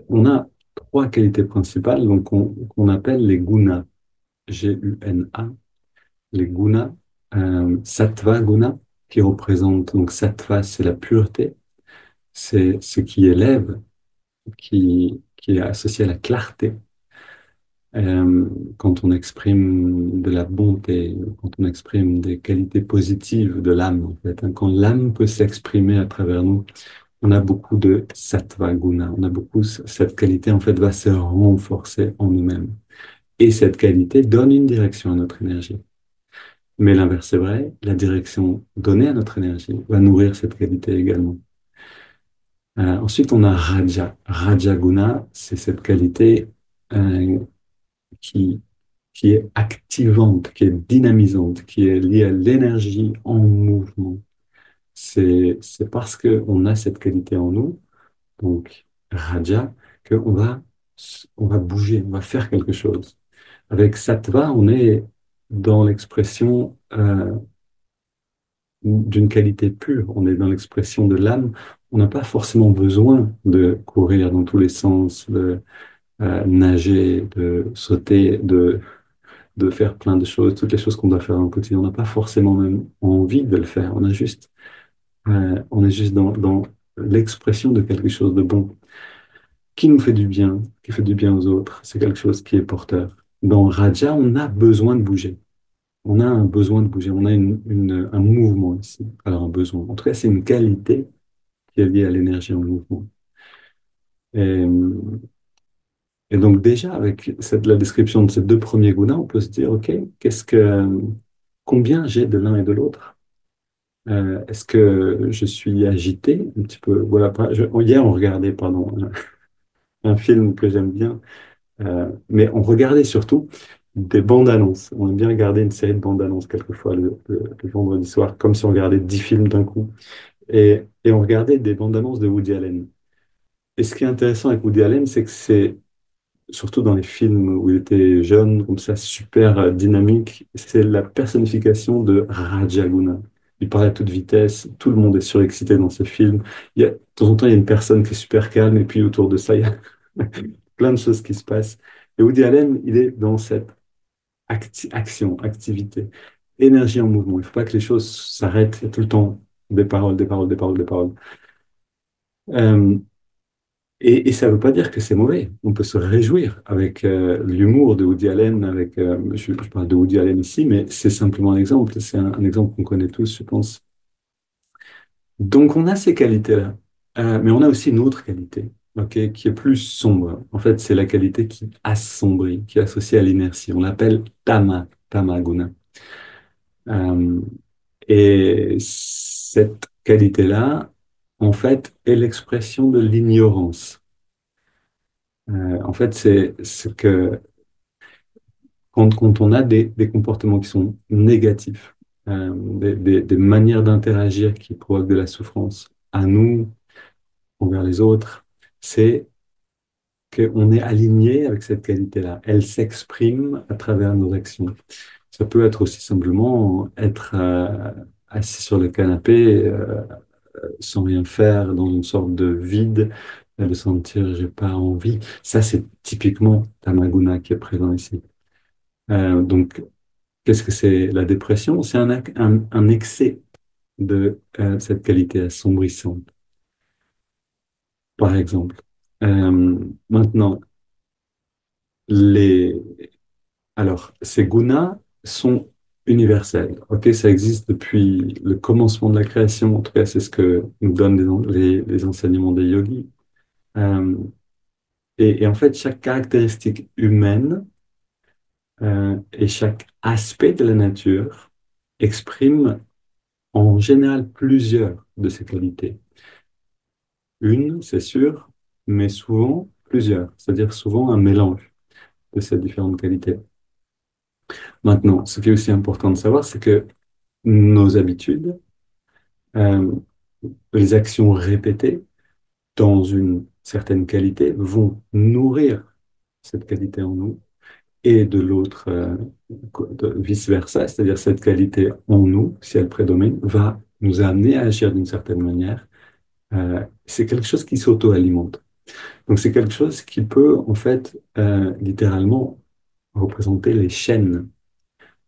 On a trois qualités principales donc qu'on appelle les gunas, Guna. Les gunas, sattva guna, qui représente, donc sattva, c'est la pureté, c'est ce qui élève, qui est associé à la clarté. Quand on exprime de la bonté, quand on exprime des qualités positives de l'âme, en fait, hein, quand l'âme peut s'exprimer à travers nous, on a beaucoup de sattva guna, on a beaucoup, cette qualité, en fait, va se renforcer en nous-mêmes. Et cette qualité donne une direction à notre énergie. Mais l'inverse est vrai, la direction donnée à notre énergie va nourrir cette qualité également. Ensuite, on a Raja. Raja Guna, c'est cette qualité euh, qui, qui est activante, qui est dynamisante, qui est liée à l'énergie en mouvement. C'est parce qu'on a cette qualité en nous, donc Raja, on va bouger, on va faire quelque chose. Avec Sattva, on est dans l'expression d'une qualité pure, on est dans l'expression de l'âme. On n'a pas forcément besoin de courir dans tous les sens, de nager, de sauter, de faire plein de choses, toutes les choses qu'on doit faire dans le quotidien. On n'a pas forcément même envie de le faire. On est juste dans l'expression de quelque chose de bon qui nous fait du bien, qui fait du bien aux autres. C'est quelque chose qui est porteur. Dans Raja, on a besoin de bouger. On a un besoin de bouger. On a un mouvement ici. Alors, un besoin. En tout cas, c'est une qualité qui est liée à l'énergie en mouvement. Et, et donc, déjà, avec la description de ces deux premiers gunas, on peut se dire, OK, combien j'ai de l'un et de l'autre? Est-ce que je suis agité un petit peu? Voilà, hier, on regardait, pardon, un film que j'aime bien, mais on regardait surtout des bandes annonces. On aime bien regarder une série de bandes annonces quelquefois le vendredi soir, comme si on regardait 10 films d'un coup. Et on regardait des bandes annonces de Woody Allen. Et ce qui est intéressant avec Woody Allen, c'est que c'est surtout dans les films où il était jeune, comme ça, super dynamique, c'est la personnification de Rajaguna. Il parle à toute vitesse, tout le monde est surexcité dans ce film. De temps en temps, il y a une personne qui est super calme, et puis autour de ça, il y a plein de choses qui se passent. Et Woody Allen, il est dans cette action, activité, énergie en mouvement. Il ne faut pas que les choses s'arrêtent. Il y a tout le temps des paroles, des paroles, des paroles, des paroles. Euh, et ça ne veut pas dire que c'est mauvais. On peut se réjouir avec l'humour de Woody Allen. Je parle de Woody Allen ici, mais c'est simplement un exemple. C'est un exemple qu'on connaît tous, je pense. Donc, on a ces qualités-là. Mais on a aussi une autre qualité, ok, qui est plus sombre. En fait, c'est la qualité qui assombrit, qui est associée à l'inertie. On l'appelle tamaguna. Euh, et cette qualité-là, en fait, est l'expression de l'ignorance. En fait, c'est ce que quand on a des comportements qui sont négatifs, des manières d'interagir qui provoquent de la souffrance à nous, envers les autres, c'est qu'on est aligné avec cette qualité-là. Elle s'exprime à travers nos actions. Ça peut être aussi simplement être assis sur le canapé sans rien faire, dans une sorte de vide, de sentir j'ai pas envie. Ça, c'est typiquement Tamaguna qui est présent ici. Donc, qu'est-ce que c'est la dépression? C'est un excès de cette qualité assombrissante, par exemple. Maintenant, les... alors, ces gunas sont universels. Ok, ça existe depuis le commencement de la création. En tout cas, c'est ce que nous donnent les enseignements des yogis. Euh, et en fait, chaque caractéristique humaine et chaque aspect de la nature exprime en général plusieurs de ces qualités. Une, c'est sûr, mais souvent plusieurs, c'est-à-dire souvent un mélange de ces différentes qualités. Maintenant, ce qui est aussi important de savoir, c'est que nos habitudes, euh, les actions répétées dans une certaine qualité vont nourrir cette qualité en nous et de l'autre, vice-versa, c'est-à-dire cette qualité en nous, si elle prédomine, va nous amener à agir d'une certaine manière. C'est quelque chose qui s'auto-alimente. Donc c'est quelque chose qui peut en fait littéralement représenter les chaînes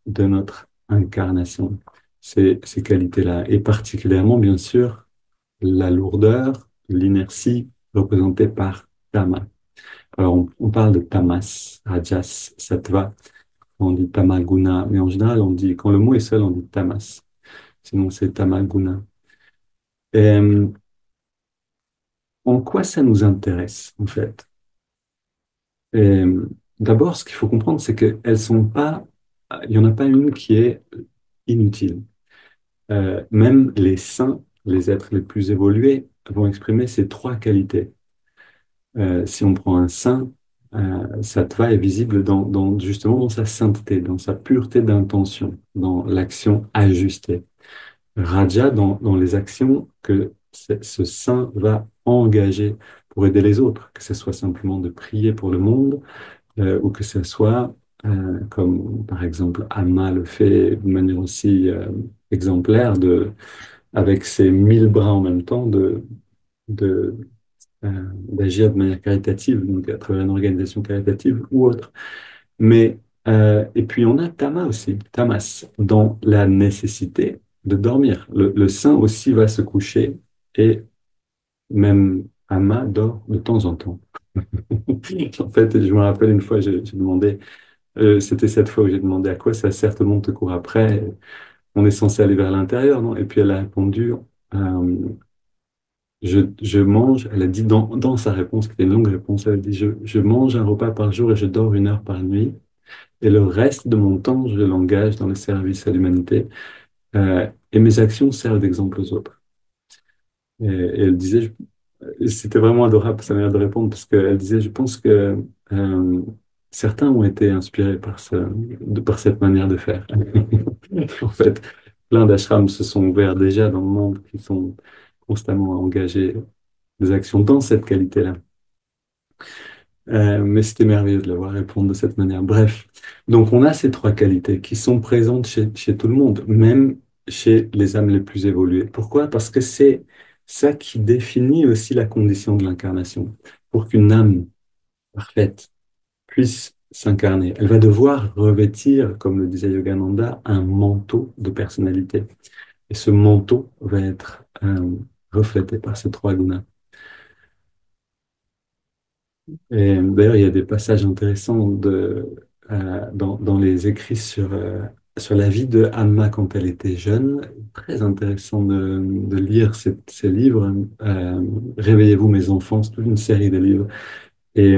de notre incarnation, ces qualités-là. Et particulièrement, bien sûr, la lourdeur, l'inertie représentée par Tama. Alors on parle de Tamas, Rajas, Sattva, on dit Tamaguna, mais en général, on dit, quand le mot est seul, on dit Tamas. Sinon, c'est Tamaguna. Et, en quoi ça nous intéresse, en fait? Et, d'abord, ce qu'il faut comprendre, c'est qu'elles sont pas, il n'y en a pas une qui est inutile. Même les saints, les êtres les plus évolués, vont exprimer ces trois qualités. Si on prend un saint, sattva est visible justement dans sa sainteté, dans sa pureté d'intention, dans l'action ajustée. Raja dans les actions que ce saint va engager pour aider les autres, que ce soit simplement de prier pour le monde, ou que ce soit, comme par exemple Amma le fait de manière aussi exemplaire, avec ses 1000 bras en même temps, de, d'agir de manière caritative, donc à travers une organisation caritative ou autre. Mais, et puis on a Tama aussi, Tamas, dans la nécessité de dormir. Le saint aussi va se coucher et même Ama dort de temps en temps. En fait, je me rappelle une fois, j'ai demandé, c'était cette fois où j'ai demandé à quoi ça sert, tout le monde te court après, on est censé aller vers l'intérieur, non? Et puis elle a répondu, euh, je mange, elle a dit dans sa réponse, qui était une longue réponse, elle a dit, je mange un repas par jour et je dors 1 heure par nuit. Et le reste de mon temps, je l'engage dans le service à l'humanité. Et mes actions servent d'exemple aux autres. Et elle disait, c'était vraiment adorable sa manière de répondre, parce qu'elle disait, je pense que certains ont été inspirés par cette manière de faire. En fait, plein d'ashrams se sont ouverts déjà dans le monde qui sont constamment engagés des actions dans cette qualité-là. Mais c'était merveilleux de la voir répondre de cette manière. Bref, donc on a ces trois qualités qui sont présentes chez tout le monde, même chez les âmes les plus évoluées. Pourquoi? Parce que c'est ça qui définit aussi la condition de l'incarnation. Pour qu'une âme parfaite puisse s'incarner, elle va devoir revêtir, comme le disait Yogananda, un manteau de personnalité. Et ce manteau va être reflété par ces trois gunas. Et d'ailleurs, il y a des passages intéressants dans les écrits sur la vie de Amma quand elle était jeune. Très intéressant de lire ces livres. Réveillez-vous, mes enfants, c'est toute une série de livres. Et,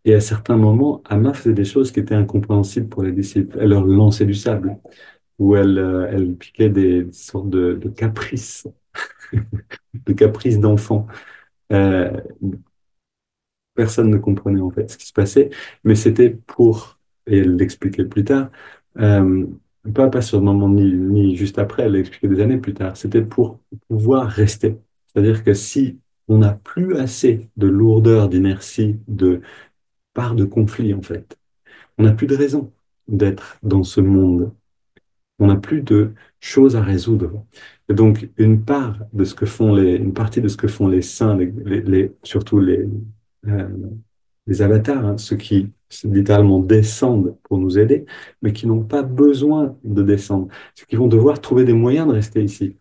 et à certains moments, Amma faisait des choses qui étaient incompréhensibles pour les disciples. Elle leur lançait du sable, ou elle piquait des sortes de caprices, de caprices d'enfants. Euh, Personne ne comprenait en fait ce qui se passait, mais c'était pour, et elle l'expliquait plus tard, euh, pas sur le moment ni juste après, elle l'expliquait des années plus tard, c'était pour pouvoir rester. C'est-à-dire que si on n'a plus assez de lourdeur, d'inertie, de part de conflit en fait, on n'a plus de raison d'être dans ce monde. On n'a plus de choses à résoudre. Et donc, une partie de ce que font les saints, surtout euh, les avatars, hein, ceux qui littéralement descendent pour nous aider, mais qui n'ont pas besoin de descendre, ceux qui vont devoir trouver des moyens de rester ici.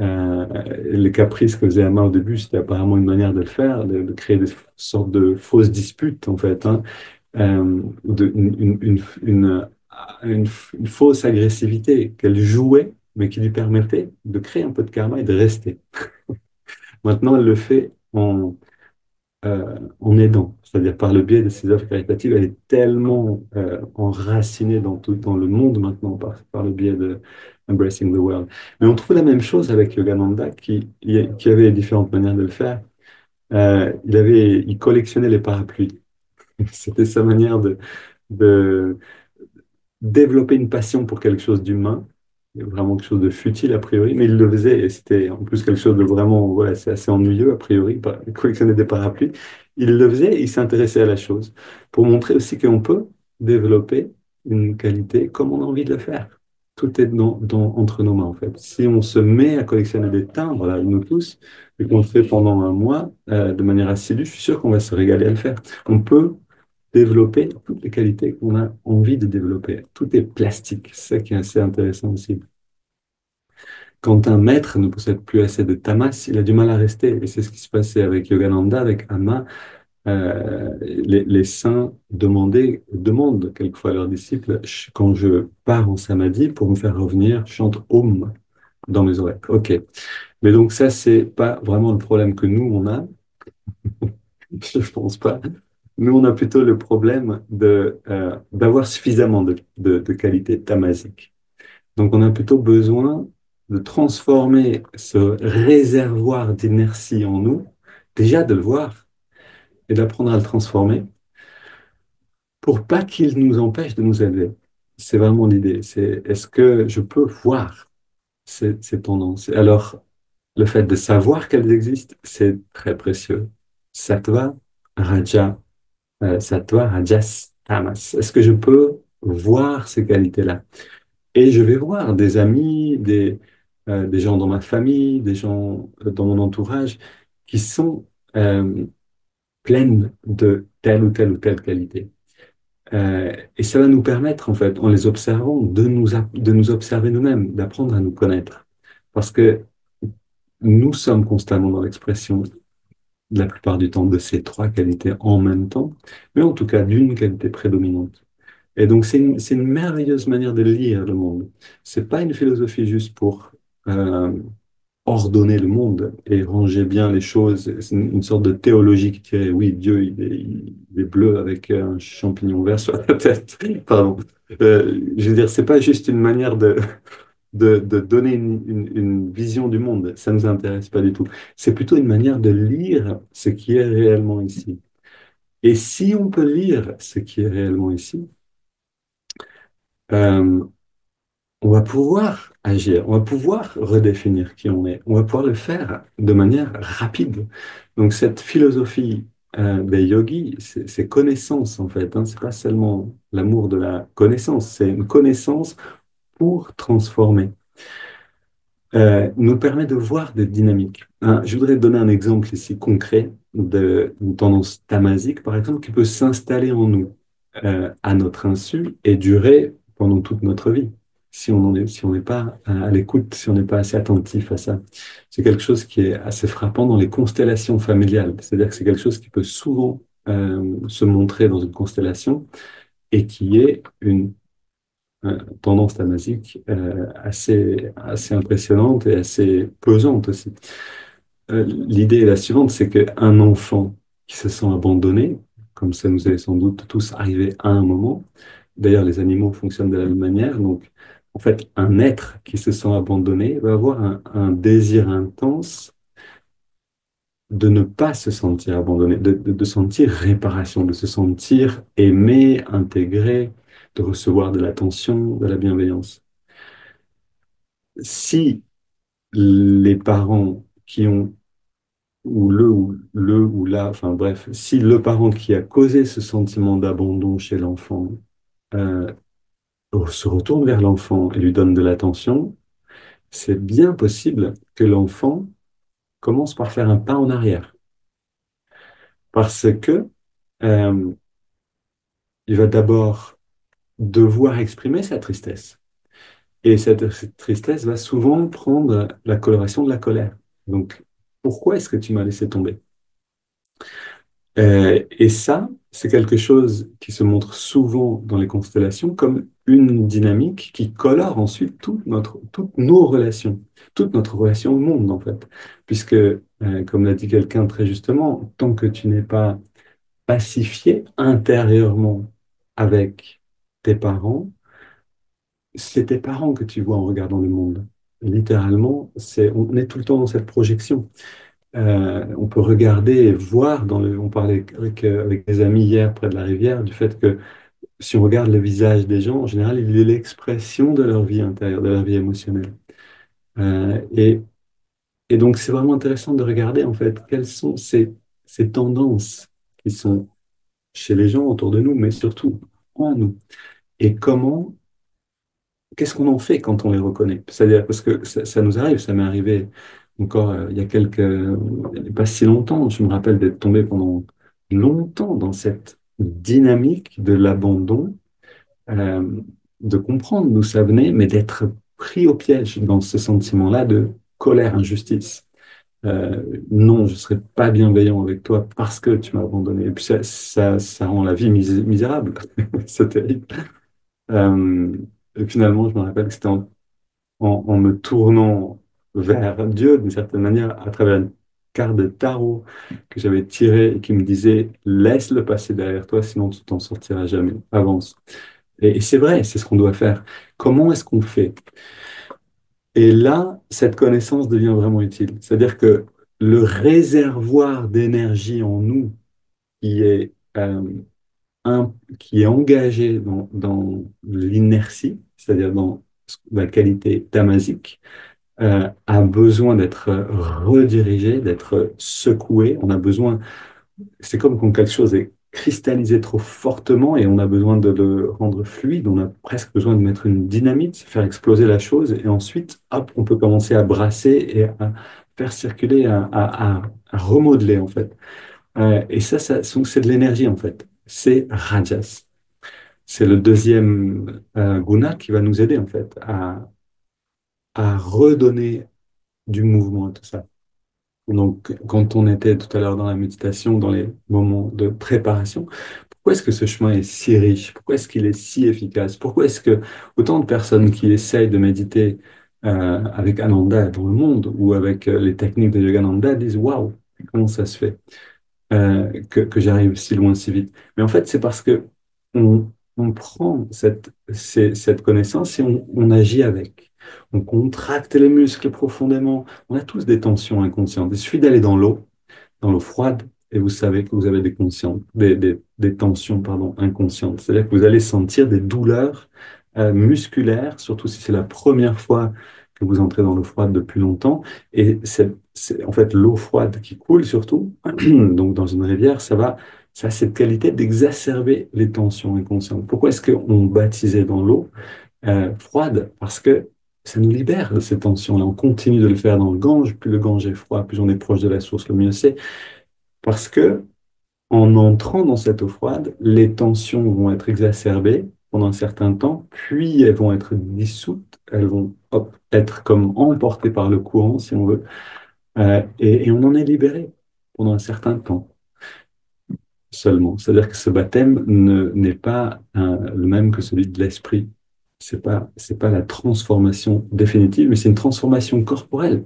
Euh, les caprices que faisait Amma au début, c'était apparemment une manière de le faire, de créer des sortes de fausses disputes, en fait, hein, une, une fausse agressivité qu'elle jouait, mais qui lui permettait de créer un peu de karma et de rester. Maintenant, elle le fait en aidant, c'est-à-dire par le biais de ses œuvres caritatives. Elle est tellement enracinée dans le monde maintenant par le biais de Embracing the World. Mais on trouve la même chose avec Yogananda qui avait différentes manières de le faire. Il collectionnait les parapluies. C'était sa manière de développer une passion pour quelque chose d'humain, vraiment quelque chose de futile a priori, mais il le faisait et c'était en plus quelque chose de vraiment, voilà, c'est assez ennuyeux a priori, collectionner des parapluies. Il le faisait et il s'intéressait à la chose pour montrer aussi qu'on peut développer une qualité comme on a envie de le faire. Tout est entre nos mains, en fait. Si on se met à collectionner des timbres, là, nous tous, et qu'on le fait pendant un mois, de manière assidue, je suis sûr qu'on va se régaler à le faire. On peut développer toutes les qualités qu'on a envie de développer. Tout est plastique. C'est ça qui est assez intéressant aussi. Quand un maître ne possède plus assez de tamas, il a du mal à rester. Et c'est ce qui se passait avec Yogananda, avec Amma. Les saints demandent quelquefois à leurs disciples, quand je pars en samadhi, pour me faire revenir, chante Om dans mes oreilles. OK. Mais donc ça, c'est pas vraiment le problème que nous, on a. Je pense pas. Nous, on a plutôt le problème d'avoir suffisamment de qualité tamasique. Donc, on a plutôt besoin de transformer ce réservoir d'inertie en nous, déjà de le voir et d'apprendre à le transformer pour pas qu'il nous empêche de nous élever. C'est vraiment l'idée. C'est est-ce que je peux voir ces tendances? Alors, le fait de savoir qu'elles existent, c'est très précieux. Sattva, Raja, Sattva, Rajas, Tamas. Est-ce que je peux voir ces qualités-là? Et je vais voir des amis, des gens dans ma famille, des gens dans mon entourage qui sont euh, pleines de telle ou telle ou telle qualité. Et ça va nous permettre, en fait, en les observant, de nous observer nous-mêmes, d'apprendre à nous connaître. Parce que nous sommes constamment dans l'expression, la plupart du temps, de ces trois qualités en même temps, mais en tout cas d'une qualité prédominante. Et donc, c'est une merveilleuse manière de lire le monde. C'est pas une philosophie juste pour euh, ordonner le monde et ranger bien les choses. C'est une sorte de théologie qui dirait, oui, Dieu, il est bleu avec un champignon vert sur la tête. Pardon. Je veux dire, c'est pas juste une manière de donner une vision du monde. Ça nous intéresse pas du tout. C'est plutôt une manière de lire ce qui est réellement ici. Et si on peut lire ce qui est réellement ici, euh, on va pouvoir agir, on va pouvoir redéfinir qui on est, on va pouvoir le faire de manière rapide. Donc cette philosophie des yogis, c'est connaissance en fait, hein. C'est pas seulement l'amour de la connaissance, c'est une connaissance pour transformer. Nous permet de voir des dynamiques. Hein, je voudrais donner un exemple ici concret d'une tendance tamasique, par exemple, qui peut s'installer en nous à notre insu et durer pendant toute notre vie, si on n'est pas à l'écoute, si on n'est pas assez attentif à ça. C'est quelque chose qui est assez frappant dans les constellations familiales. C'est-à-dire que c'est quelque chose qui peut souvent se montrer dans une constellation et qui est une tendance tamasique assez impressionnante et assez pesante aussi. L'idée est la suivante, c'est qu'un enfant qui se sent abandonné, comme ça nous est sans doute tous arrivé à un moment, d'ailleurs les animaux fonctionnent de la même manière, donc en fait un être qui se sent abandonné va avoir un désir intense de ne pas se sentir abandonné, de sentir réparation, de se sentir aimé, intégré, de recevoir de l'attention, de la bienveillance. Si les parents qui ont, ou la, enfin bref, si le parent qui a causé ce sentiment d'abandon chez l'enfant euh, se retourne vers l'enfant et lui donne de l'attention, c'est bien possible que l'enfant commence par faire un pas en arrière. Parce que euh, il va d'abord devoir exprimer sa tristesse. Et cette tristesse va souvent prendre la coloration de la colère. Donc, pourquoi est-ce que tu m'as laissé tomber? Et ça, c'est quelque chose qui se montre souvent dans les constellations comme une dynamique qui colore ensuite toutes nos relations, toute notre relation au monde, en fait. Puisque, comme l'a dit quelqu'un très justement, tant que tu n'es pas pacifié intérieurement avec tes parents, c'est tes parents que tu vois en regardant le monde. Littéralement, on est tout le temps dans cette projection. On peut regarder et voir on parlait avec des amis hier près de la rivière du fait que si on regarde le visage des gens, en général, il est l'expression de leur vie intérieure, de leur vie émotionnelle. Euh, et, et donc, c'est vraiment intéressant de regarder en fait quelles sont ces tendances qui sont chez les gens autour de nous, mais surtout en nous. Et comment qu'est-ce qu'on en fait quand on les reconnaît? C'est-à-dire, parce que ça nous arrive, ça m'est arrivé encore il y a il y a pas si longtemps, je me rappelle d'être tombé pendant longtemps dans cette dynamique de l'abandon, euh, de comprendre d'où ça venait, mais d'être pris au piège dans ce sentiment-là de colère, injustice. Non, je ne serai pas bienveillant avec toi parce que tu m'as abandonné. Et puis ça rend la vie misérable. C'est terrible. Euh, et finalement, je me rappelle que c'était en me tournant vers Dieu, d'une certaine manière, à travers une carte de tarot que j'avais tirée et qui me disait, laisse le passé derrière toi, sinon tu t'en sortiras jamais. Avance. Et c'est vrai, c'est ce qu'on doit faire. Comment est-ce qu'on fait? Et là, cette connaissance devient vraiment utile. C'est-à-dire que le réservoir d'énergie en nous qui est, qui est engagé dans l'inertie, c'est-à-dire dans la qualité tamasique, a besoin d'être redirigé, d'être secoué. On a besoin, c'est comme quand quelque chose est cristallisé trop fortement et on a besoin de le rendre fluide. On a presque besoin de mettre une dynamite, faire exploser la chose et ensuite, hop, on peut commencer à brasser et à faire circuler, à remodeler en fait. Et donc c'est de l'énergie en fait. C'est Rajas. C'est le deuxième guna qui va nous aider en fait à redonner du mouvement à tout ça. Donc, quand on était tout à l'heure dans la méditation, dans les moments de préparation, pourquoi est-ce que ce chemin est si riche? Pourquoi est-ce qu'il est si efficace? Pourquoi est-ce que autant de personnes qui essayent de méditer avec Ananda dans le monde ou avec les techniques de Yogananda disent, waouh, comment ça se fait? Que j'arrive si loin si vite. Mais en fait, c'est parce que on prend cette connaissance et on agit avec. On contracte les muscles profondément. On a tous des tensions inconscientes. Il suffit d'aller dans l'eau froide, et vous savez que vous avez des tensions, pardon, inconscientes. C'est-à-dire que vous allez sentir des douleurs musculaires, surtout si c'est la première fois que vous entrez dans l'eau froide depuis longtemps. Et c'est en fait l'eau froide qui coule surtout, donc dans une rivière, ça a cette qualité d'exacerber les tensions inconscientes. Pourquoi est-ce qu'on baptisait dans l'eau froide? Parce que ça nous libère de ces tensions-là. On continue de le faire dans le Gange. Plus le Gange est froid, plus on est proche de la source, le mieux c'est. Parce que en entrant dans cette eau froide, les tensions vont être exacerbées pendant un certain temps, puis elles vont être dissoutes, elles vont hop, être comme emportées par le courant, si on veut, et on en est libéré pendant un certain temps seulement. C'est-à-dire que ce baptême n'est pas le même que celui de l'esprit. C'est pas la transformation définitive, mais c'est une transformation corporelle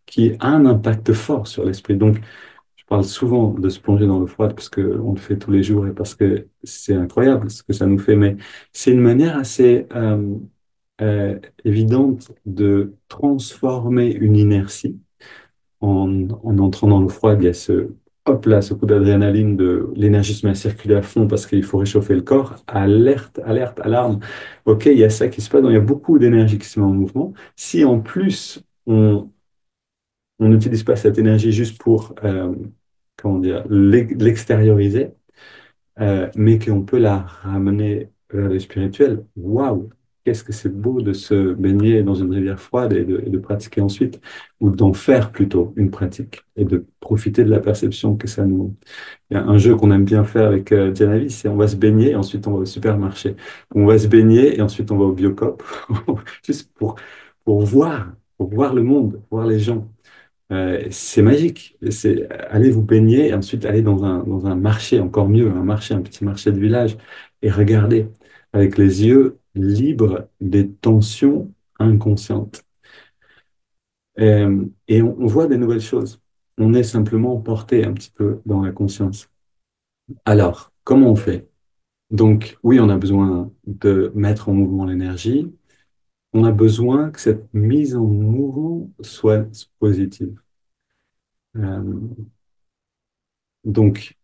qui a un impact fort sur l'esprit. Donc, je parle souvent de se plonger dans l'eau froide parce qu'on le fait tous les jours et parce que c'est incroyable ce que ça nous fait, mais c'est une manière assez évidente de transformer une inertie en entrant dans l'eau froide. Il y a hop là, ce coup d'adrénaline, de l'énergie se met à circuler à fond parce qu'il faut réchauffer le corps. Alerte, alerte, alarme. OK, il y a ça qui se passe, donc il y a beaucoup d'énergie qui se met en mouvement. Si en plus on n'utilise pas cette énergie juste pour comment dire, l'extérioriser, mais qu'on peut la ramener vers le spirituel. Waouh! Qu'est-ce que c'est beau de se baigner dans une rivière froide et de pratiquer ensuite, ou d'en faire plutôt une pratique, et de profiter de la perception que ça nous... Il y a un jeu qu'on aime bien faire avec Janavi, c'est on va se baigner et ensuite on va au supermarché. On va se baigner et ensuite on va au Biocop, juste pour voir le monde, voir les gens. C'est magique. C'est aller vous baigner et ensuite aller dans un marché, encore mieux, un marché, un petit marché de village, et regarder avec les yeux libres des tensions inconscientes. Et on voit des nouvelles choses. On est simplement porté un petit peu dans la conscience. Alors, comment on fait? Donc, oui, on a besoin de mettre en mouvement l'énergie. On a besoin que cette mise en mouvement soit positive. Euh, donc,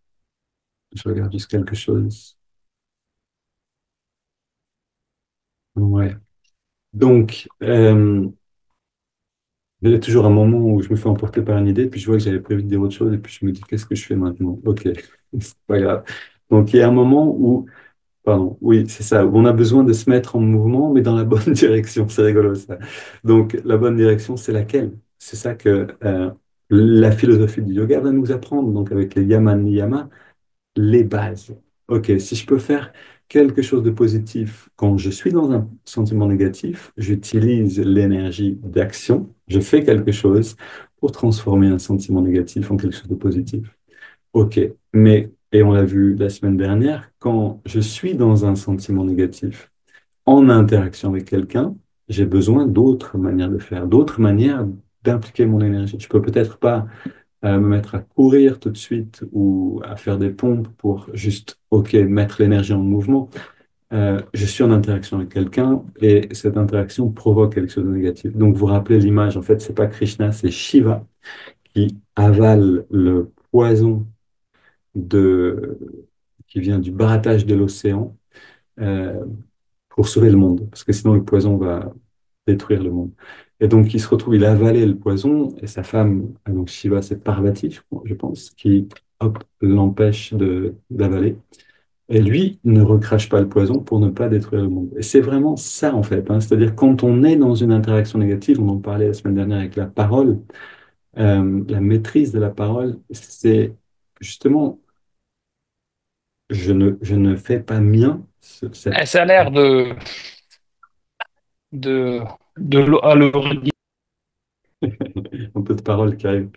je regarde juste quelque chose. Ouais. Donc, il y a toujours un moment où je me fais emporter par une idée, puis je vois que j'avais prévu de dire autre chose, et puis je me dis, qu'est-ce que je fais maintenant? Ok, c'est pas grave. Donc, il y a un moment où Pardon, oui, c'est ça. On a besoin de se mettre en mouvement, mais dans la bonne direction. C'est rigolo ça. Donc, la bonne direction, c'est laquelle? C'est ça que la philosophie du yoga va nous apprendre. Donc, avec les yama niyama, les bases. Ok, si je peux faire quelque chose de positif quand je suis dans un sentiment négatif, j'utilise l'énergie d'action. Je fais quelque chose pour transformer un sentiment négatif en quelque chose de positif. Ok, mais, et on l'a vu la semaine dernière, quand je suis dans un sentiment négatif, en interaction avec quelqu'un, j'ai besoin d'autres manières de faire, d'autres manières d'impliquer mon énergie. Je peux peut-être pas me mettre à courir tout de suite ou à faire des pompes pour juste, ok, mettre l'énergie en mouvement. Je suis en interaction avec quelqu'un et cette interaction provoque quelque chose de négatif. Donc, vous rappelez l'image, en fait, c'est pas Krishna, c'est Shiva qui avale le poison de, qui vient du barattage de l'océan euh, pour sauver le monde, parce que sinon le poison va détruire le monde. Et donc il se retrouve, il a avalé le poison, et sa femme, donc Shiva, c'est Parvati, je pense, qui hop, l'empêche d'avaler. Et lui ne recrache pas le poison pour ne pas détruire le monde. Et c'est vraiment ça, en fait. Hein. C'est-à-dire, quand on est dans une interaction négative, on en parlait la semaine dernière avec la parole, la maîtrise de la parole, c'est justement je ne fais pas mien cette... Ça a l'air de, à l'origine. un peu de parole qui arrive.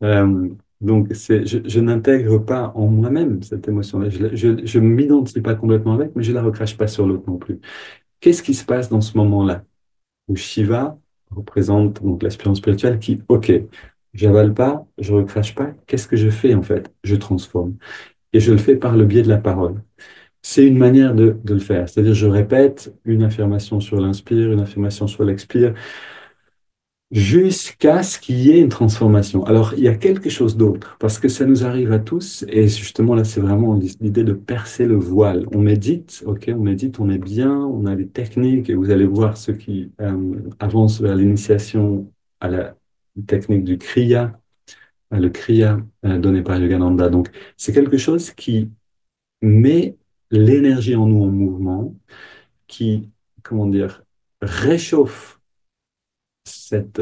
Euh, donc, je n'intègre pas en moi-même cette émotion-là. Je ne m'identifie pas complètement avec, mais je ne la recrache pas sur l'autre non plus. Qu'est-ce qui se passe dans ce moment-là où Shiva représente donc l'aspirant spirituel qui, ok, j'avale pas, je recrache pas, qu'est-ce que je fais en fait? Je transforme. Et je le fais par le biais de la parole. C'est une manière de le faire. C'est-à-dire, je répète une affirmation sur l'inspire, une affirmation sur l'expire, jusqu'à ce qu'il y ait une transformation. Alors, il y a quelque chose d'autre, parce que ça nous arrive à tous, et justement là, c'est vraiment l'idée de percer le voile. On médite, ok, on médite, on est bien, on a des techniques, et vous allez voir ceux qui avancent vers l'initiation à la technique du Kriya, le Kriya donné par Yogananda. Donc, c'est quelque chose qui met l'énergie en nous en mouvement, qui, comment dire, réchauffe cette,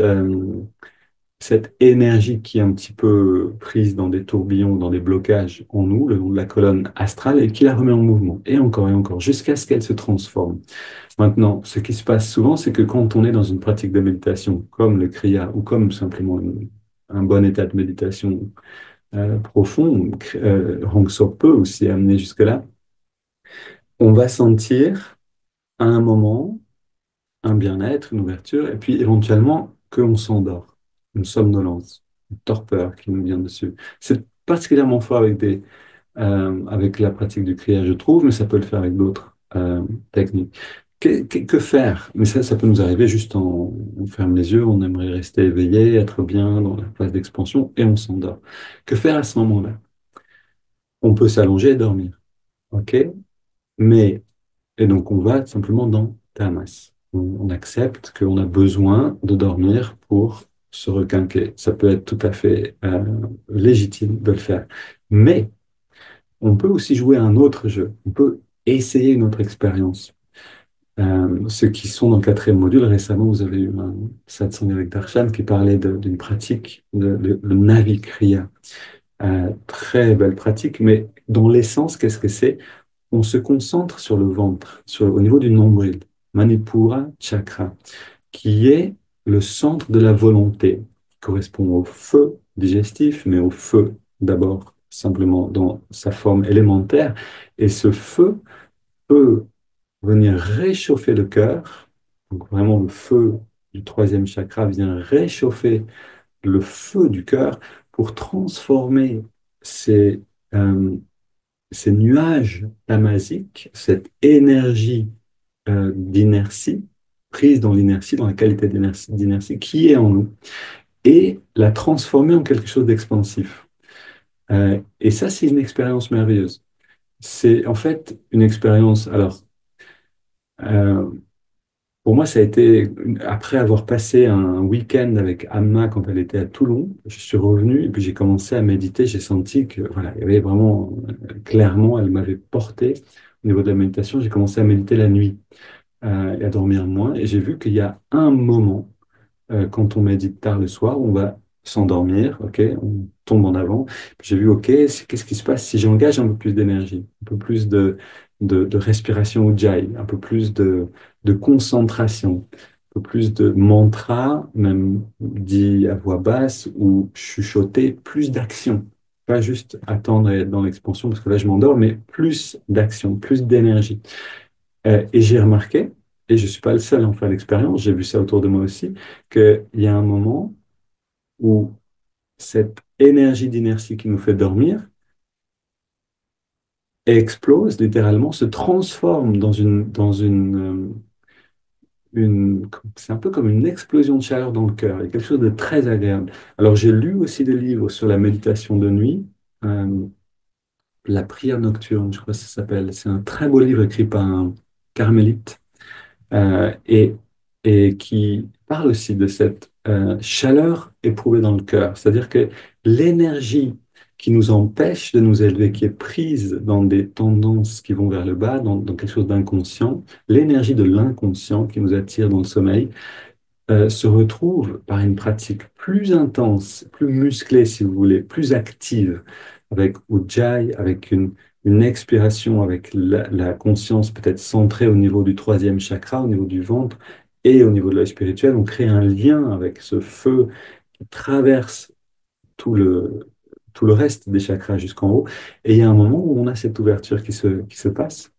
cette énergie qui est un petit peu prise dans des tourbillons, dans des blocages en nous, le long de la colonne astrale, et qui la remet en mouvement, et encore, jusqu'à ce qu'elle se transforme. Maintenant, ce qui se passe souvent, c'est que quand on est dans une pratique de méditation, comme le Kriya, ou comme simplement un bon état de méditation profond, Hong Sok peut aussi amener jusque-là, on va sentir à un moment un bien-être, une ouverture, et puis éventuellement qu'on s'endort, une somnolence, une torpeur qui nous vient dessus. C'est particulièrement fort avec la pratique du criage, je trouve, mais ça peut le faire avec d'autres techniques. Que faire? Mais ça peut nous arriver juste on ferme les yeux, on aimerait rester éveillé, être bien dans la phase d'expansion, et on s'endort. Que faire à ce moment-là? On peut s'allonger et dormir, ok? Mais et donc, on va simplement dans tamas. On accepte qu'on a besoin de dormir pour se requinquer. Ça peut être tout à fait légitime de le faire. Mais on peut aussi jouer à un autre jeu. On peut essayer une autre expérience. Ceux qui sont dans le quatrième module, récemment, vous avez eu un satsang avec Darshan qui parlait d'une pratique, le Navi Kriya. Très belle pratique, mais dans l'essence, qu'est-ce que c'est? On se concentre sur le ventre, au niveau du nombril, Manipura Chakra, qui est le centre de la volonté, qui correspond au feu digestif, mais au feu d'abord, simplement dans sa forme élémentaire. Et ce feu peut venir réchauffer le cœur. Donc vraiment, le feu du troisième chakra vient réchauffer le feu du cœur pour transformer ces, euh, ces nuages tamasiques, cette énergie d'inertie, prise dans l'inertie, dans la qualité d'inertie qui est en nous, et la transformer en quelque chose d'expansif. Et ça, c'est une expérience merveilleuse. C'est en fait une expérience. Alors, euh, pour moi, ça a été, après avoir passé un week-end avec Amma quand elle était à Toulon, je suis revenu et puis j'ai commencé à méditer. J'ai senti que, voilà, il y avait vraiment, clairement, elle m'avait porté au niveau de la méditation, j'ai commencé à méditer la nuit et à dormir moins. Et j'ai vu qu'il y a un moment quand on médite tard le soir, on va s'endormir, ok, on tombe en avant. J'ai vu, ok, qu'est-ce qui se passe si j'engage un peu plus d'énergie, un peu plus de respiration ujjayi, un peu plus de concentration, un peu plus de mantra, même dit à voix basse ou chuchoter, plus d'action. Pas juste attendre et être dans l'expansion, parce que là je m'endors, mais plus d'action, plus d'énergie. Et j'ai remarqué, et je ne suis pas le seul à en faire l'expérience, j'ai vu ça autour de moi aussi, qu'il y a un moment où cette énergie d'inertie qui nous fait dormir explose littéralement, se transforme c'est un peu comme une explosion de chaleur dans le cœur. Il y a quelque chose de très agréable. Alors j'ai lu aussi des livres sur la méditation de nuit, euh, la prière nocturne, je crois que ça s'appelle. C'est un très beau livre écrit par un carmélite euh, et, et qui parle aussi de cette chaleur éprouvée dans le cœur. C'est-à-dire que l'énergie qui nous empêche de nous élever, qui est prise dans des tendances qui vont vers le bas, dans quelque chose d'inconscient, l'énergie de l'inconscient qui nous attire dans le sommeil, se retrouve par une pratique plus intense, plus musclée, si vous voulez, plus active, avec Ujjayi, avec une expiration, avec la conscience peut-être centrée au niveau du troisième chakra, au niveau du ventre, et au niveau de l'œil spirituel. On crée un lien avec ce feu qui traverse tout tout le reste des chakras jusqu'en haut. Et il y a un moment où on a cette ouverture qui se passe.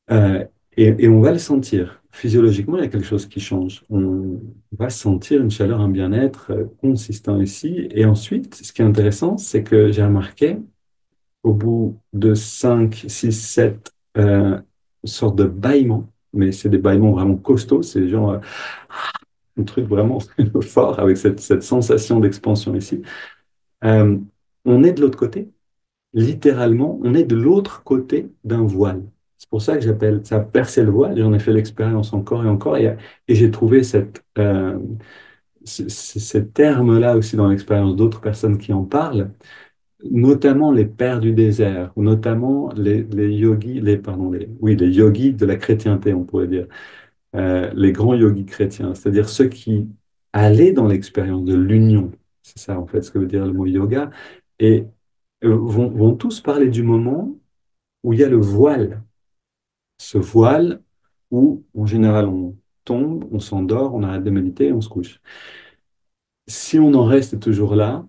Euh, et on va le sentir. Physiologiquement, il y a quelque chose qui change. On va sentir une chaleur, un bien-être consistant ici. Et ensuite, ce qui est intéressant, c'est que j'ai remarqué, au bout de 5, 6, 7 sortes de bâillements, mais c'est des bâillements vraiment costauds, c'est genre un truc vraiment fort avec cette sensation d'expansion ici. Euh, on est de l'autre côté littéralement, on est de l'autre côté d'un voile. C'est pour ça que j'appelle ça percer le voile. J'en ai fait l'expérience encore et encore, et j'ai trouvé ces termes-là aussi dans l'expérience d'autres personnes qui en parlent, notamment les pères du désert, ou notamment les yogis, oui, les yogis de la chrétienté, on pourrait dire, les grands yogis chrétiens, c'est-à-dire ceux qui allaient dans l'expérience de l'union. C'est ça, en fait, ce que veut dire le mot yoga. Et vont tous parler du moment où il y a le voile. Ce voile où, en général, on tombe, on s'endort, on arrête de méditer, on se couche. Si on en reste toujours là,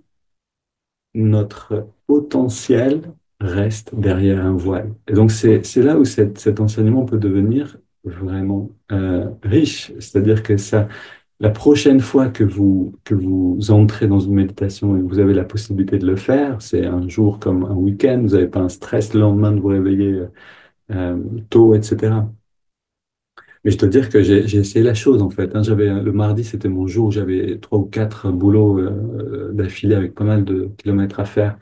notre potentiel reste derrière un voile. Et donc, c'est là où cet enseignement peut devenir vraiment riche. C'est-à-dire que ça, la prochaine fois que vous entrez dans une méditation et que vous avez la possibilité de le faire, c'est un jour comme un week-end, vous n'avez pas un stress le lendemain de vous réveiller tôt, etc. Mais je dois dire que j'ai essayé la chose en fait, hein. Le mardi, c'était mon jour où j'avais 3 ou 4 boulots d'affilée avec pas mal de kilomètres à faire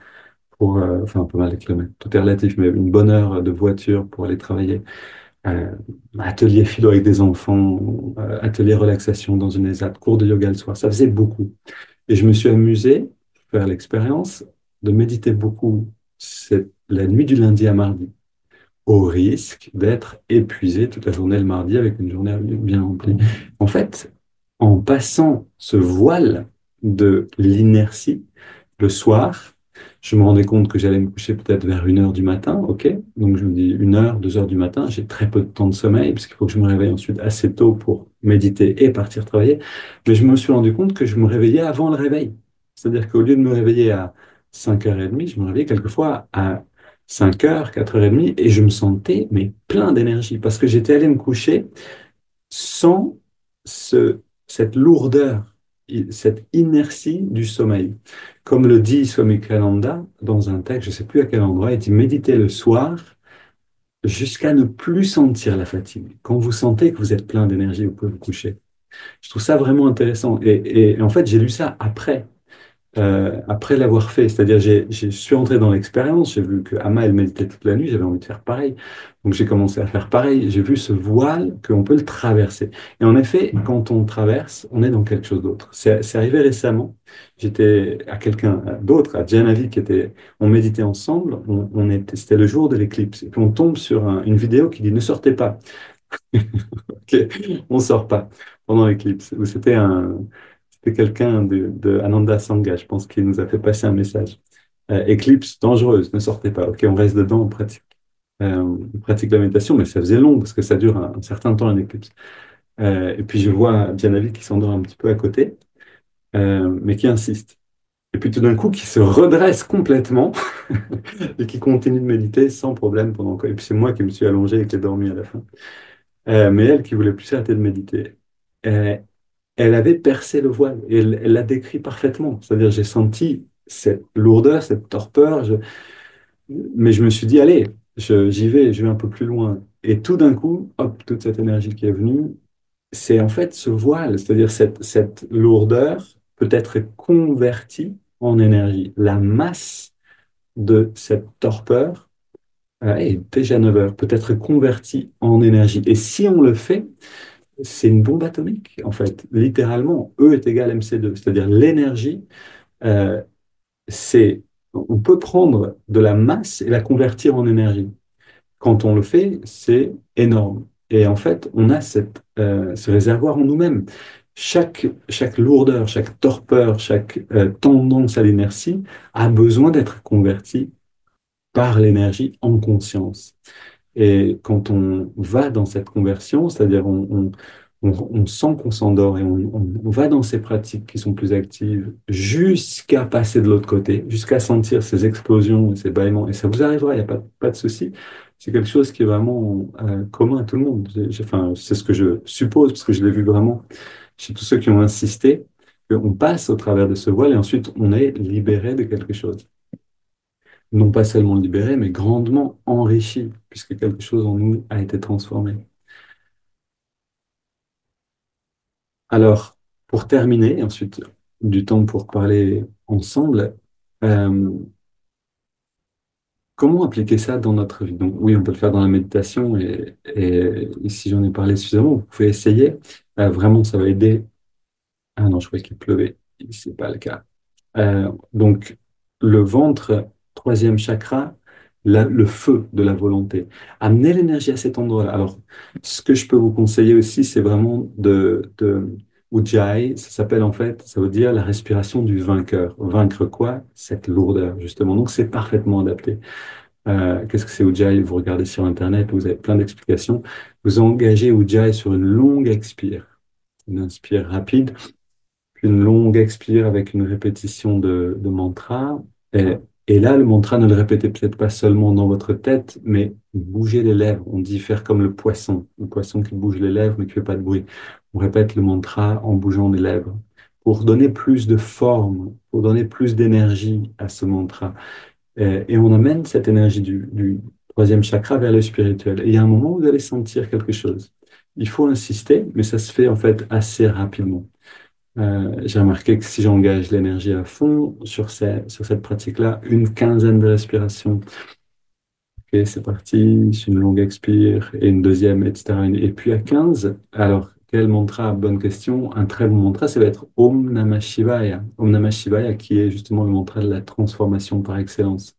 enfin pas mal de kilomètres, tout est relatif, mais une bonne heure de voiture pour aller travailler. Euh, Atelier philo avec des enfants, atelier relaxation dans une ESAT, cours de yoga le soir, ça faisait beaucoup. Et je me suis amusé à faire l'expérience de méditer beaucoup la nuit du lundi à mardi, au risque d'être épuisé toute la journée le mardi avec une journée bien remplie. En fait, en passant ce voile de l'inertie le soir, je me rendais compte que j'allais me coucher peut-être vers 1 heure du matin, ok? Donc je me dis 1 heure, 2 heures du matin, j'ai très peu de temps de sommeil, parce qu'il faut que je me réveille ensuite assez tôt pour méditer et partir travailler. Mais je me suis rendu compte que je me réveillais avant le réveil. C'est-à-dire qu'au lieu de me réveiller à 5h30, je me réveillais quelquefois à 5h, 4h30, et je me sentais mais plein d'énergie, parce que j'étais allé me coucher sans cette lourdeur, cette inertie du sommeil. Comme le dit Swami Kalanda dans un texte, je ne sais plus à quel endroit, il dit méditez le soir jusqu'à ne plus sentir la fatigue. Quand vous sentez que vous êtes plein d'énergie, vous pouvez vous coucher. Je trouve ça vraiment intéressant. Et en fait, j'ai lu ça après. après l'avoir fait. C'est-à-dire, je suis entré dans l'expérience, j'ai vu que Amma, elle méditait toute la nuit, j'avais envie de faire pareil. Donc j'ai commencé à faire pareil, j'ai vu ce voile qu'on peut le traverser. Et en effet, quand on traverse, on est dans quelque chose d'autre. C'est arrivé récemment, j'étais à quelqu'un d'autre, à Janavi, on méditait ensemble, c'était le jour de l'éclipse. Et puis on tombe sur une vidéo qui dit ne sortez pas. Ok, on sort pas pendant l'éclipse. Ou c'était quelqu'un de Ananda Sangha, je pense, qui nous a fait passer un message. Éclipse dangereuse, ne sortez pas. Ok, on reste dedans, on pratique la méditation, mais ça faisait long parce que ça dure un certain temps une éclipse. Et puis je vois Janavi qui s'endort un petit peu à côté, mais qui insiste. Et puis tout d'un coup, qui se redresse complètement et qui continue de méditer sans problème pendant. Et puis c'est moi qui me suis allongé et qui ai dormi à la fin. Mais elle qui voulait plus arrêter de méditer. Euh, Elle avait percé le voile et elle l'a décrit parfaitement. C'est-à-dire, j'ai senti cette lourdeur, cette torpeur, mais je me suis dit, allez, je vais un peu plus loin. Et tout d'un coup, hop, toute cette énergie qui est venue, c'est en fait ce voile, c'est-à-dire cette lourdeur peut être convertie en énergie. La masse de cette torpeur, est déjà 9 heures, peut être convertie en énergie. Et si on le fait, c'est une bombe atomique, en fait. Littéralement, E est égal à MC2, c'est-à-dire l'énergie, euh, c'est, on peut prendre de la masse et la convertir en énergie. Quand on le fait, c'est énorme. Et en fait, on a ce réservoir en nous-mêmes. Chaque lourdeur, chaque torpeur, chaque tendance à l'inertie a besoin d'être convertie par l'énergie en conscience. Et quand on va dans cette conversion, c'est-à-dire on sent qu'on s'endort et on va dans ces pratiques qui sont plus actives jusqu'à passer de l'autre côté, jusqu'à sentir ces explosions, ces bâillements, et ça vous arrivera, il n'y a pas de souci. C'est quelque chose qui est vraiment commun à tout le monde. Enfin, c'est ce que je suppose, parce que je l'ai vu vraiment chez tous ceux qui ont insisté, qu'on passe au travers de ce voile et ensuite on est libéré de quelque chose, non pas seulement libéré, mais grandement enrichi, puisque quelque chose en nous a été transformé. Alors, pour terminer, et ensuite du temps pour parler ensemble, euh, comment appliquer ça dans notre vie? Donc oui, on peut le faire dans la méditation, et si j'en ai parlé suffisamment, vous pouvez essayer. Vraiment, ça va aider. Ah non, je croyais qu'il pleuvait. C'est pas le cas. Donc, le ventre, troisième chakra, le feu de la volonté. Amener l'énergie à cet endroit-là. Alors, ce que je peux vous conseiller aussi, c'est vraiment de Ujjayi. Ça s'appelle en fait, ça veut dire la respiration du vainqueur. Vaincre quoi? Cette lourdeur, justement. Donc, c'est parfaitement adapté. Qu'est-ce que c'est Ujjayi? Vous regardez sur Internet, vous avez plein d'explications. Vous engagez Ujjayi sur une longue expire. Une inspire rapide, une longue expire avec une répétition de mantra. Et, et là, le mantra, ne le répétez peut-être pas seulement dans votre tête, mais bougez les lèvres. On dit faire comme le poisson qui bouge les lèvres mais qui ne fait pas de bruit. On répète le mantra en bougeant les lèvres pour donner plus de forme, pour donner plus d'énergie à ce mantra. Et on amène cette énergie du troisième chakra vers le spirituel. Et il y a un moment où vous allez sentir quelque chose. Il faut insister, mais ça se fait en fait assez rapidement. J'ai remarqué que si j'engage l'énergie à fond sur cette pratique-là, une quinzaine de respirations. Ok, c'est parti, c'est une longue expire et une deuxième, etc. Et puis à 15, alors quel mantra? Bonne question. Un très bon mantra, ça va être Om Namah Shivaya. Om Namah Shivaya, qui est justement le mantra de la transformation par excellence.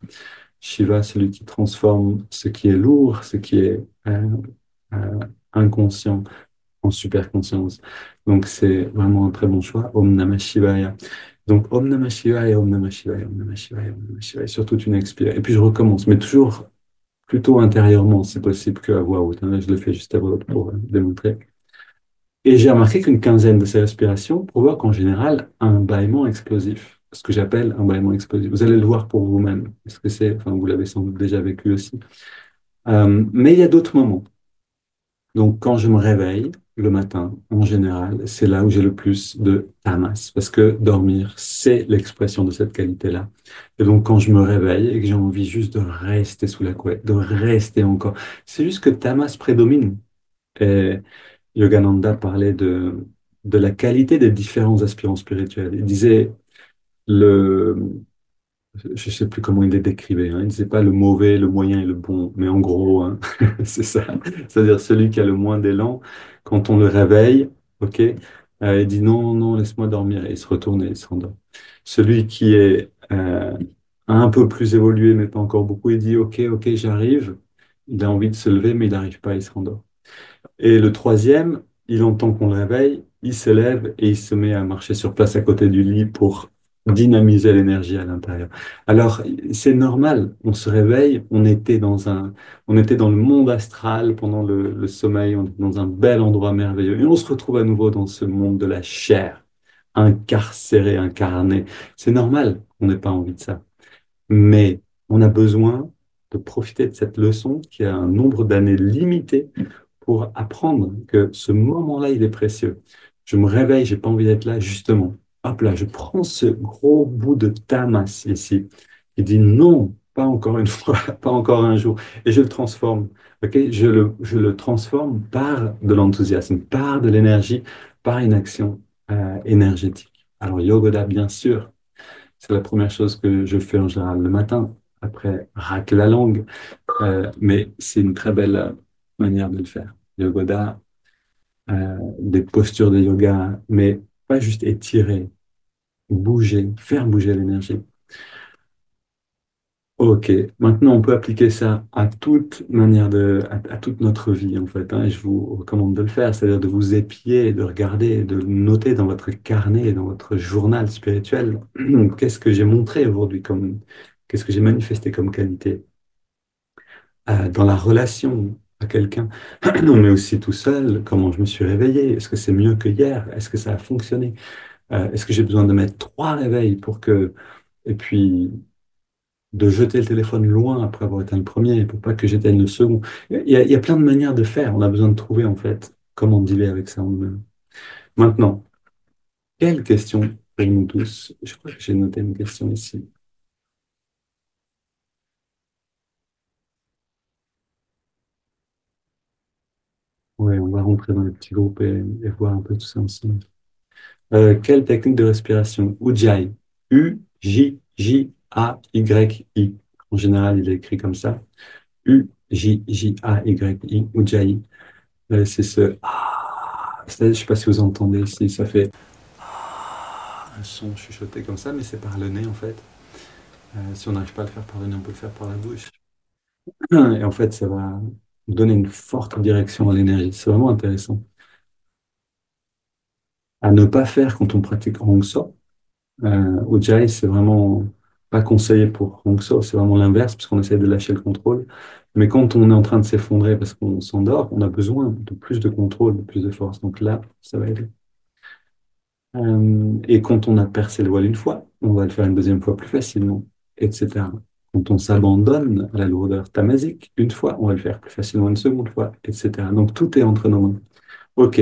Shiva, celui qui transforme ce qui est lourd, ce qui est euh, inconscient en super conscience. Donc, c'est vraiment un très bon choix. Om Namah Shivaya. Donc, Om Namah Shivaya, Om Namah Shivaya, Om Namah Shivaya, Om Namah Shivaya, sur toute une expire. Et puis, je recommence, mais toujours plutôt intérieurement, si possible, qu'à voix haute. Là, je le fais juste à voix haute pour démontrer. Et j'ai remarqué qu'une quinzaine de ces respirations provoquent en général un bâillement explosif, ce que j'appelle un bâillement explosif. Vous allez le voir pour vous-même. Est-ce que c'est, enfin, vous l'avez sans doute déjà vécu aussi. Mais il y a d'autres moments. Donc, quand je me réveille le matin, en général, c'est là où j'ai le plus de tamas, parce que dormir, c'est l'expression de cette qualité-là. Et donc, quand je me réveille et que j'ai envie juste de rester sous la couette, de rester encore, c'est juste que tamas prédomine. Et Yogananda parlait de la qualité des différents aspirants spirituels. Il disait, le, je ne sais plus comment il les décrivait, hein. Il ne disait pas le mauvais, le moyen et le bon, mais en gros, hein, c'est ça. C'est-à-dire celui qui a le moins d'élan, quand on le réveille, ok, il dit non, non, laisse-moi dormir, et il se retourne et il se rendort. Celui qui est un peu plus évolué, mais pas encore beaucoup, il dit ok, ok, j'arrive. Il a envie de se lever, mais il n'arrive pas, il se rendort. Et le troisième, il entend qu'on le réveille, il se lève et il se met à marcher sur place à côté du lit pour dynamiser l'énergie à l'intérieur. Alors, c'est normal, on se réveille, on était dans le monde astral pendant le sommeil, on était dans un bel endroit merveilleux, et on se retrouve à nouveau dans ce monde de la chair, incarcéré, incarné. C'est normal qu'on n'ait pas envie de ça. Mais on a besoin de profiter de cette leçon qui a un nombre d'années limité pour apprendre que ce moment-là, il est précieux. Je me réveille, j'ai pas envie d'être là, justement. Hop là, je prends ce gros bout de tamas ici, qui dit non, pas encore une fois, pas encore un jour, et je le transforme. Ok, je le transforme par de l'enthousiasme, par de l'énergie, par une action énergétique. Alors, Yogoda, bien sûr, c'est la première chose que je fais en général le matin, après racle la langue, mais c'est une très belle manière de le faire. Yogoda, des postures de yoga, mais pas juste étirer, bouger, faire bouger l'énergie. Ok, maintenant on peut appliquer ça à toute manière à toute notre vie en fait, hein, et je vous recommande de le faire, c'est-à-dire de vous épier, de regarder, de noter dans votre carnet, dans votre journal spirituel, qu'est-ce que j'ai montré aujourd'hui qu'est-ce que j'ai manifesté comme qualité dans la relation à quelqu'un, mais aussi tout seul, comment je me suis réveillé, est-ce que c'est mieux que hier, est-ce que ça a fonctionné. Est-ce que j'ai besoin de mettre trois réveils pour que... Et puis, de jeter le téléphone loin après avoir éteint le premier, pour pas que j'éteigne le second. Il y a plein de manières de faire. On a besoin de trouver, en fait, comment dealer avec ça en nous-mêmes. Maintenant, quelle question pour nous tous? Je crois que j'ai noté une question ici. Oui, on va rentrer dans les petits groupes et voir un peu tout ça ensemble. Quelle technique de respiration? Ujjayi. U-J-J-A-Y-I. En général, il est écrit comme ça. U-J-J-A-Y-I. Ujjayi. C'est ce ah. Je ne sais pas si vous entendez ici. Ça fait un son chuchoté comme ça, mais c'est par le nez en fait. Si on n'arrive pas à le faire par le nez, on peut le faire par la bouche. Et en fait, ça va donner une forte direction à l'énergie. C'est vraiment intéressant. À ne pas faire quand on pratique Hong So. Ujjayi, c'est vraiment pas conseillé pour Hong So, c'est vraiment l'inverse, parce qu'on essaie de lâcher le contrôle. Mais quand on est en train de s'effondrer parce qu'on s'endort, on a besoin de plus de contrôle, de plus de force. Donc là, ça va aider. Et quand on a percé le voile une fois, on va le faire une deuxième fois plus facilement, etc. Quand on s'abandonne à la lourdeur tamasique une fois, on va le faire plus facilement une seconde fois, etc. Donc tout est entre nos mains. Ok,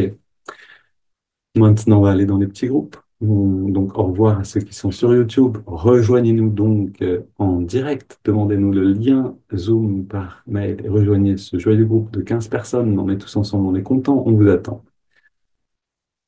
maintenant on va aller dans les petits groupes. Donc au revoir à ceux qui sont sur YouTube. Rejoignez-nous donc en direct. Demandez-nous le lien Zoom par mail et rejoignez ce joyeux groupe de 15 personnes. On est tous ensemble, on est contents, on vous attend.